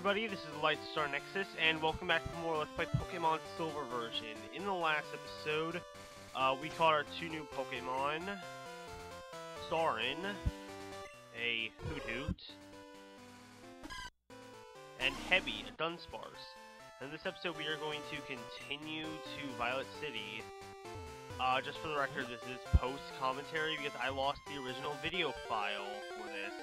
everybody, this is Lightstar Nexus, and welcome back for more Let's Play Pokemon Silver version. In the last episode, we caught our two new Pokemon, Sorin, a Hoothoot, and Heavy, a Dunsparce. In this episode, we are going to continue to Violet City. Just for the record, this is post-commentary because I lost the original video file for this.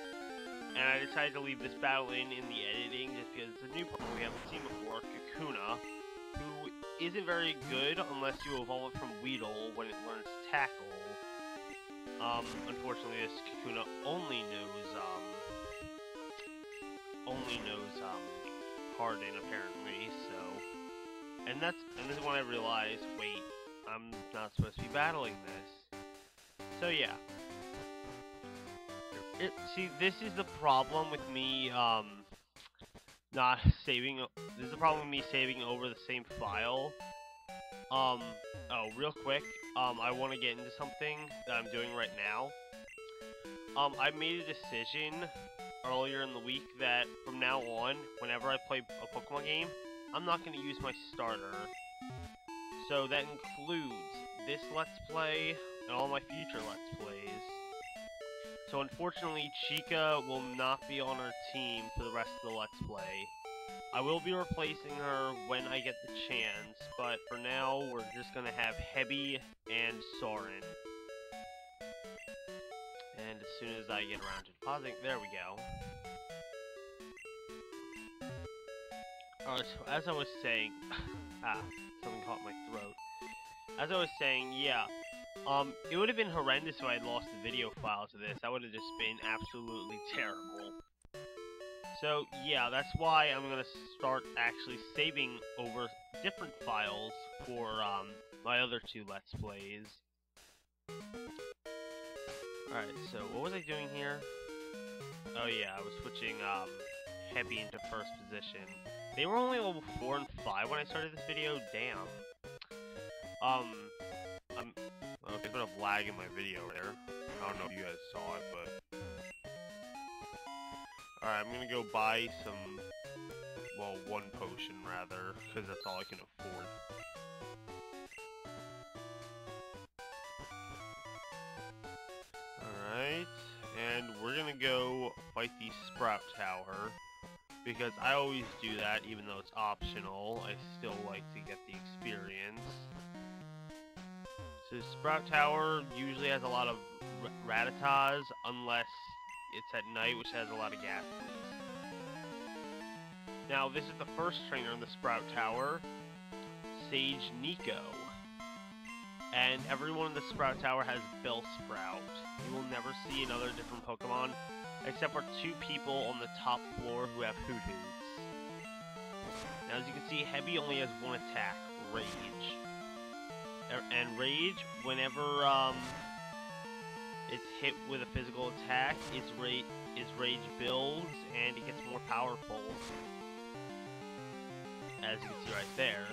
And I decided to leave this battle in the editing just because it's a new Pokemon we haven't seen before, Kakuna, who isn't very good unless you evolve it from Weedle when it learns Tackle. Unfortunately, this Kakuna only knows Harden apparently. So, and this is when I realized, wait, I'm not supposed to be battling this. So yeah. See, this is the problem with me, not saving. This is the problem with me saving over the same file. Oh, real quick, I want to get into something that I'm doing right now. I made a decision earlier in the week that from now on, whenever I play a Pokemon game, I'm not going to use my starter. So that includes this Let's Play and all my future Let's Plays. So unfortunately, Chica will not be on our team for the rest of the Let's Play. I will be replacing her when I get the chance, but for now, we're just gonna have Heavy and Sorin. And as soon as I get around to depositing, there we go. Alright, so as I was saying, something caught my throat. As I was saying, yeah. It would have been horrendous if I had lost the video file to this. That would have just been absolutely terrible. So, yeah, that's why I'm gonna start actually saving over different files for, my other two Let's Plays. Alright, so what was I doing here? Oh yeah, I was switching, Heavy into first position. They were only level 4 and 5 when I started this video, damn. Okay, a bit of lag in my video there. I don't know if you guys saw it, but... Alright, I'm gonna go buy some... Well, one potion, rather, because that's all I can afford. Alright, and we're gonna go fight the Sprout Tower, because I always do that, even though it's optional. I still like to get the experience. So Sprout Tower usually has a lot of Rattatas, unless it's at night, which has a lot of Ghastlies. Now, this is the first trainer in the Sprout Tower, Sage Nico. And everyone in the Sprout Tower has Bellsprout. You will never see another different Pokemon, except for two people on the top floor who have Hoothoots. Now, as you can see, Heavy only has one attack, Rage. And Rage, whenever it's hit with a physical attack, its Rage builds and it gets more powerful. As you can see right there.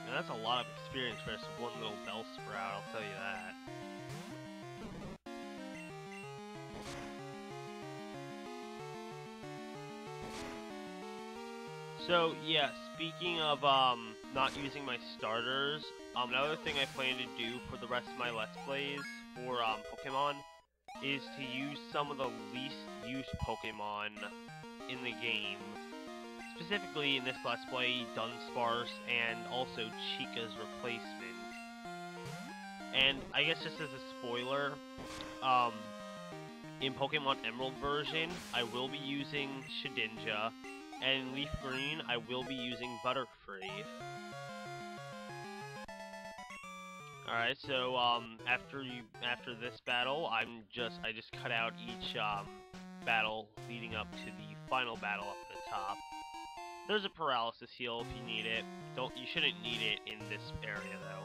Now that's a lot of experience for just one little Bellsprout, I'll tell you that. So, yeah, speaking of, not using my starters, another thing I plan to do for the rest of my Let's Plays for, Pokemon is to use some of the least used Pokemon in the game. Specifically, in this Let's Play, Dunsparce and also Chica's replacement. And I guess just as a spoiler, in Pokemon Emerald version, I will be using Shedinja. And in Leaf Green, I will be using Butterfree. Alright, so after this battle, I just cut out each battle leading up to the final battle up at the top. There's a paralysis heal if you need it. You shouldn't need it in this area though.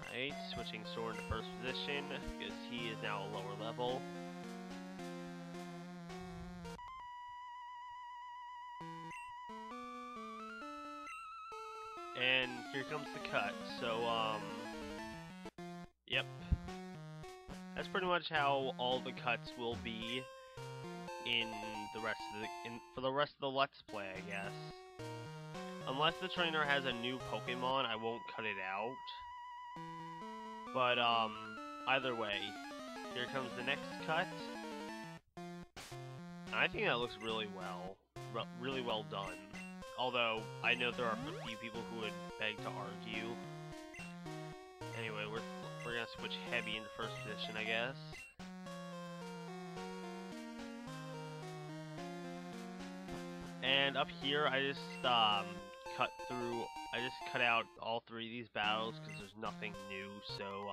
Alright, switching Sorin to first position because he is now a lower level. And here comes the cut, so, yep. That's pretty much how all the cuts will be in the rest of for the rest of the Let's Play, I guess. Unless the trainer has a new Pokemon, I won't cut it out. But, either way, here comes the next cut. And I think that looks really well done. Although, I know there are a few people who would beg to argue. Anyway, we're gonna switch heavy into first position, I guess. And up here, I just, cut out all three of these battles because there's nothing new, so,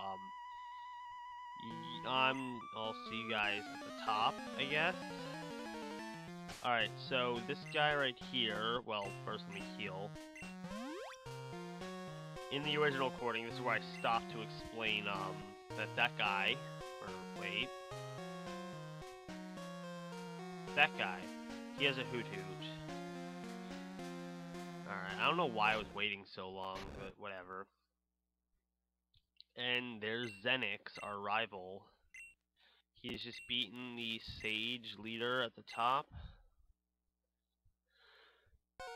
I'll see you guys at the top, I guess. Alright, so this guy right here, well, first let me heal. In the original recording, this is where I stopped to explain, that guy, or wait. That guy, he has a Hoot Hoot. Alright, I don't know why I was waiting so long, but whatever. And there's Zenix, our rival. He's just beaten the Sage leader at the top. And,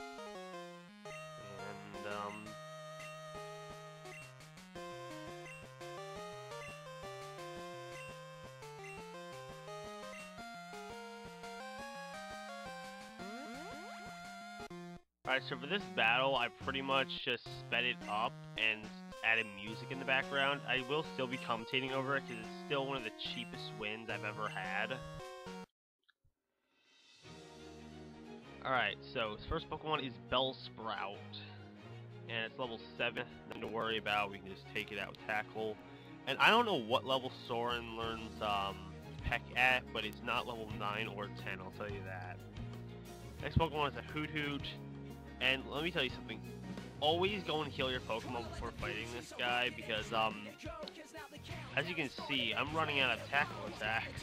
alright, so for this battle, I pretty much just sped it up and added music in the background. I will still be commentating over it because it's still one of the cheapest wins I've ever had. Alright, so his first Pokemon is Bellsprout. And it's level 7, nothing to worry about, we can just take it out with Tackle. And I don't know what level Soren learns Peck at, but it's not level 9 or 10, I'll tell you that. Next Pokemon is a Hoot Hoot. And let me tell you something, always go and heal your Pokemon before fighting this guy, because, as you can see, I'm running out of tackle attacks.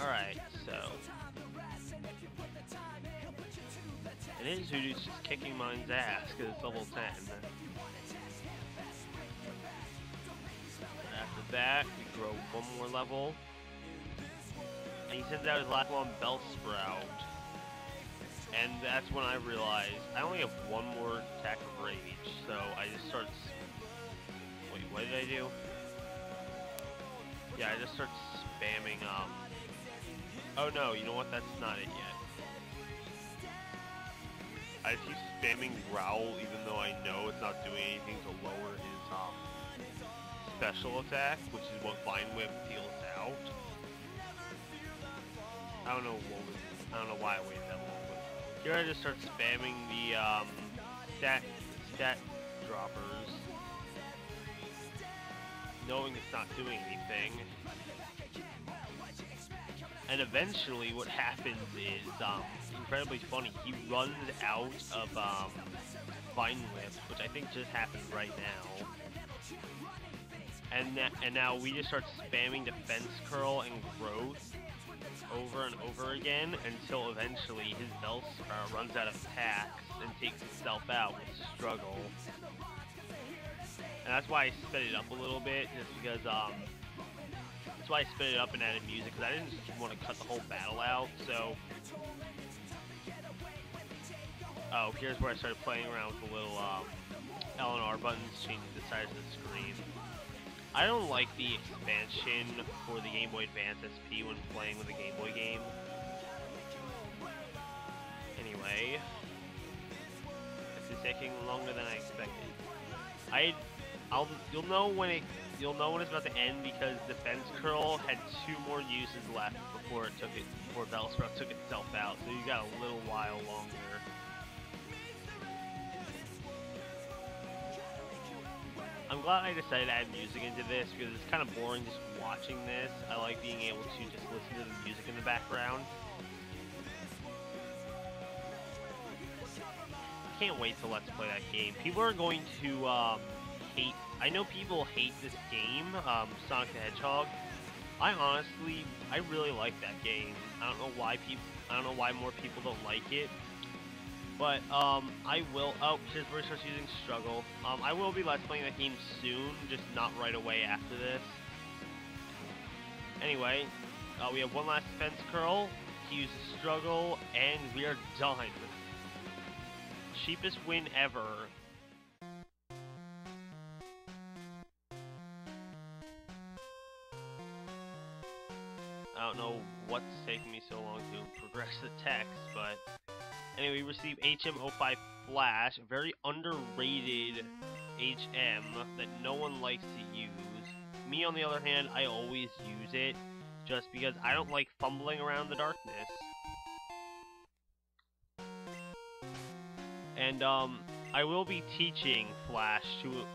Alright, so... and his Hoot Hoot's just kicking mine's ass, because it's level 10. After that, we grow one more level. And he sends out his last one, Bellsprout. And that's when I realized I only have one more attack of Rage, so I just start... wait, what did I do? Yeah, I just start spamming, oh no, you know what? That's not it yet. I keep spamming Growl even though I know it's not doing anything to lower his, special attack, which is what Vine Whip deals out. I don't know why I waited that long, but here I just start spamming the stat droppers, knowing it's not doing anything. And eventually what happens is incredibly funny. He runs out of Vine Whip, which I think just happened right now. And now we just start spamming Defense Curl and Growth over and over again until eventually his Bellsprout runs out of attacks and takes itself out with struggle. And that's why I sped it up a little bit, just because that's why I sped it up and added music, because I didn't just want to cut the whole battle out. So, oh, here's where I started playing around with the little L and R buttons, changing the size of the screen. I don't like the expansion for the Game Boy Advance SP when playing with a Game Boy game. Anyway, this is taking longer than I expected. You'll know when it's about to end, because Defense Curl had 2 more uses left before Bellsprout took itself out. So you got a little while longer. I'm glad I decided to add music into this, because it's kind of boring just watching this. I like being able to just listen to the music in the background. I can't wait till Let's Play that game. People are going to hate... I know people hate this game, Sonic the Hedgehog. I really like that game. I don't know why more people don't like it. But, I will, oh, here's where he starts using Struggle. I will be Let's Playing that game soon, just not right away after this. Anyway, we have one last defense curl, he uses Struggle, and we are done. Cheapest win ever. I don't know what's taking me so long to progress the text, but anyway, we receive HM05 Flash, a very underrated HM that no one likes to use. Me, on the other hand, I always use it, just because I don't like fumbling around the darkness. And, I will be teaching Flash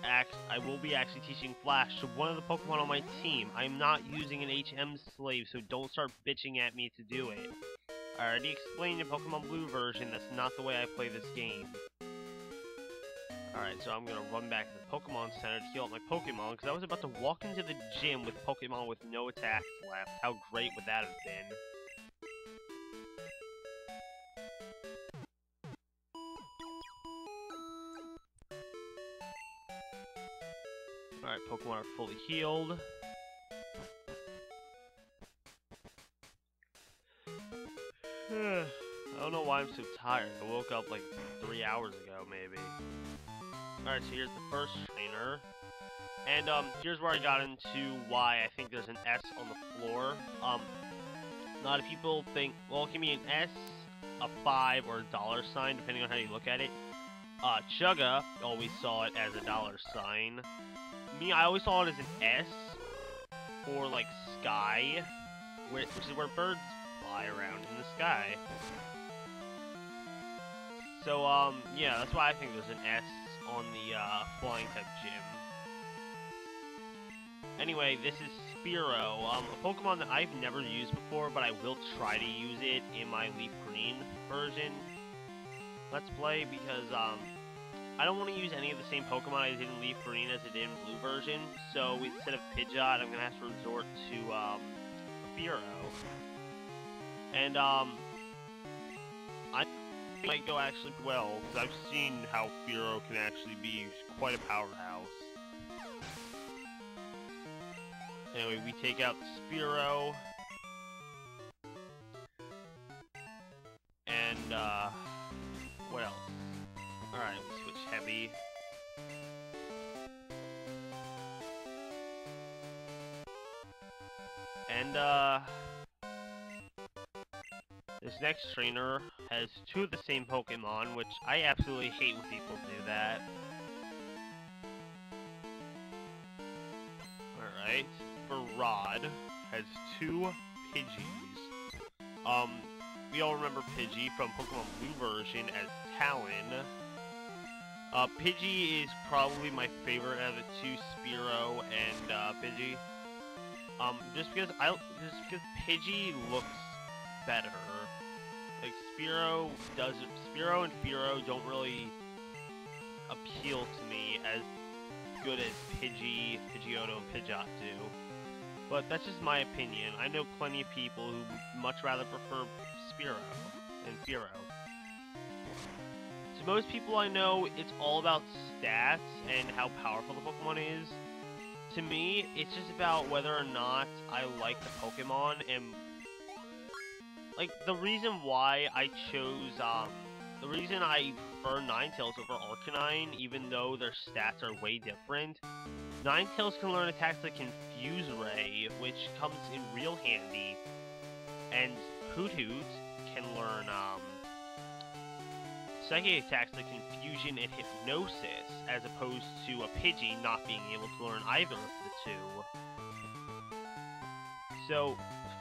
I will be actually teaching Flash to one of the Pokemon on my team. I'm not using an HM slave, so don't start bitching at me to do it. I already explained in Pokemon Blue version, that's not the way I play this game. Alright, so I'm gonna run back to the Pokemon Center to heal up my Pokemon, because I was about to walk into the gym with Pokemon with no attacks left. How great would that have been? Alright, Pokemon are fully healed. I don't know why I'm so tired. I woke up like 3 hours ago, maybe. Alright, so here's the first trainer. And, here's where I got into why I think there's an S on the floor. A lot of people think, well, it can be an S, a 5, or a dollar sign, depending on how you look at it. Chugga always saw it as a dollar sign. Me, I always saw it as an S, or, like, sky, which is where birds fly around in the sky. So, yeah, that's why I think there's an S on the, flying type gym. Anyway, this is Spearow, a Pokemon that I've never used before, but I will try to use it in my Leaf Green version Let's Play, because, I don't want to use any of the same Pokemon I did in Leaf Green as I did in Blue version, so instead of Pidgeot, I'm gonna have to resort to, Spearow. And, I might go actually well, because I've seen how Spearow can actually be quite a powerhouse. Anyway, we take out Spearow. And, what else? Alright, we switch Heavy. And, this next trainer has two of the same Pokemon, which I absolutely hate when people do that. Alright, Rod has two Pidgeys. We all remember Pidgey from Pokemon Blue version as Talon. Pidgey is probably my favorite out of the two, Spearow and Pidgey. Just because Pidgey looks better. Like Spearow and Fearow don't really appeal to me as good as Pidgey, Pidgeotto, and Pidgeot do. But that's just my opinion. I know plenty of people who much rather prefer Spearow and Fearow. To most people I know, it's all about stats and how powerful the Pokemon is. To me, it's just about whether or not I like the Pokemon, and like the reason why I chose the reason I prefer Ninetales over Arcanine, even though their stats are way different. Ninetales can learn attacks like Confuse Ray, which comes in real handy, and Hoot Hoot can learn psychic attacks like Confusion and Hypnosis, as opposed to a Pidgey not being able to learn either of the two. So,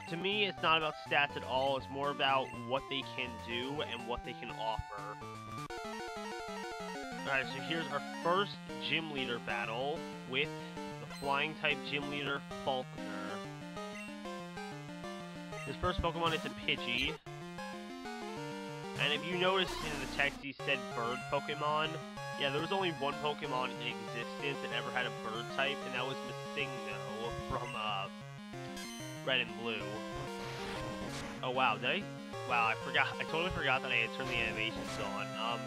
to me, it's not about stats at all, it's more about what they can do and what they can offer. Alright, so here's our first Gym Leader battle with the Flying-type Gym Leader, Falkner. This first Pokemon is a Pidgey. And if you notice in the text he said Bird Pokemon, yeah, there was only one Pokemon in existence that ever had a Bird type, and that was Missingno from, Red and Blue. Oh wow, did I wow, I totally forgot that I had turned the animations on.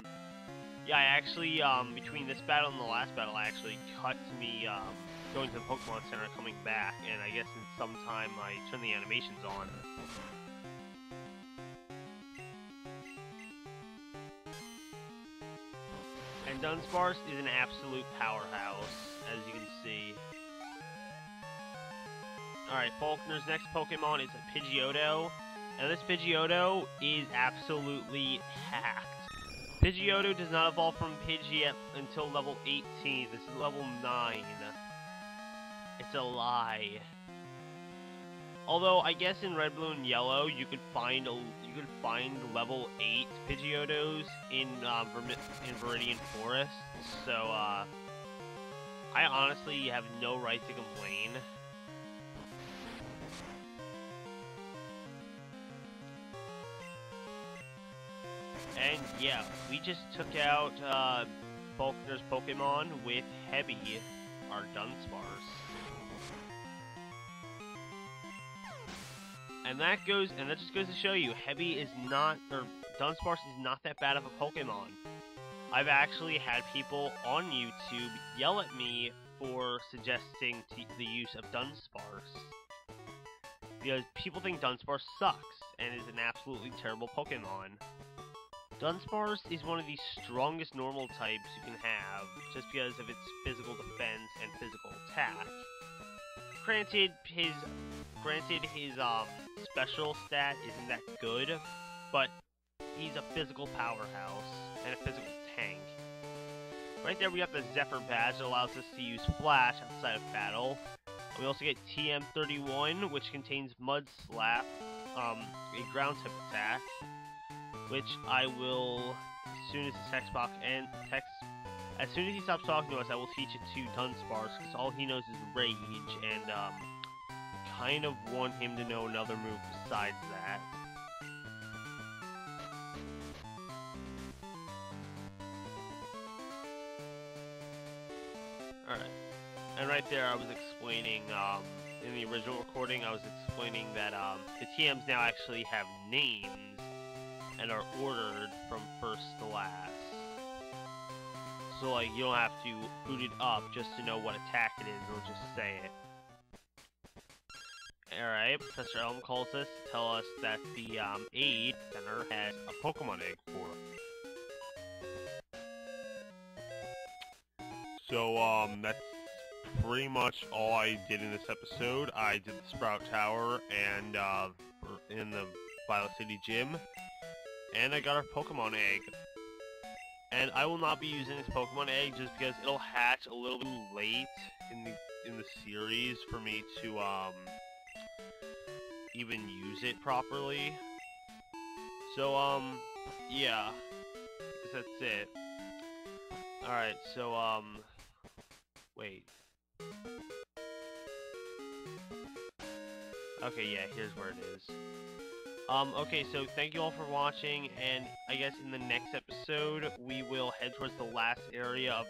Yeah, I actually, between this battle and the last battle, I actually cut to me, going to the Pokemon Center, coming back, and I guess in some time I turned the animations on. And Dunsparce is an absolute powerhouse, as you can see. Alright, Faulkner's next Pokemon is a Pidgeotto, and this Pidgeotto is absolutely hacked. Pidgeotto does not evolve from Pidgey until level 18. This is level 9. It's a lie. Although I guess in Red, Blue, and Yellow you could find level 8 Pidgeottos in Viridian Forest. So I honestly have no right to complain. And yeah, we just took out Faulkner's Pokemon with Heavy, our Dunsparce. And that just goes to show you, Dunsparce is not that bad of a Pokemon. I've actually had people on YouTube yell at me for suggesting the use of Dunsparce. Because people think Dunsparce sucks, and is an absolutely terrible Pokemon. Dunsparce is one of the strongest normal types you can have, just because of its physical defense and physical attack. Granted, his special stat isn't that good, but he's a physical powerhouse and a physical tank. Right there we got the Zephyr badge that allows us to use Flash outside of battle. We also get TM31, which contains Mud Slap, a ground type attack, which I will, as soon as he stops talking to us, I will teach it to Dunsparce, because all he knows is Rage, and kind of want him to know another move besides that. Alright, and right there I was explaining, in the original recording, I was explaining that the TMs now actually have names, and are ordered from first to last. So, like, you don't have to boot it up just to know what attack it is, it'll just say it. Alright, Professor Elm calls us to tell us that the Aid Center has a Pokemon egg for us. So, that's pretty much all I did in this episode. I did the Sprout Tower and, in the Violet City Gym. And I got our Pokemon egg. And I will not be using this Pokemon egg just because it'll hatch a little bit late in the series for me to even use it properly. So yeah. I guess that's it. Alright, so wait. Okay, yeah, here's where it is. Okay, so thank you all for watching, and I guess in the next episode, we will head towards the last area of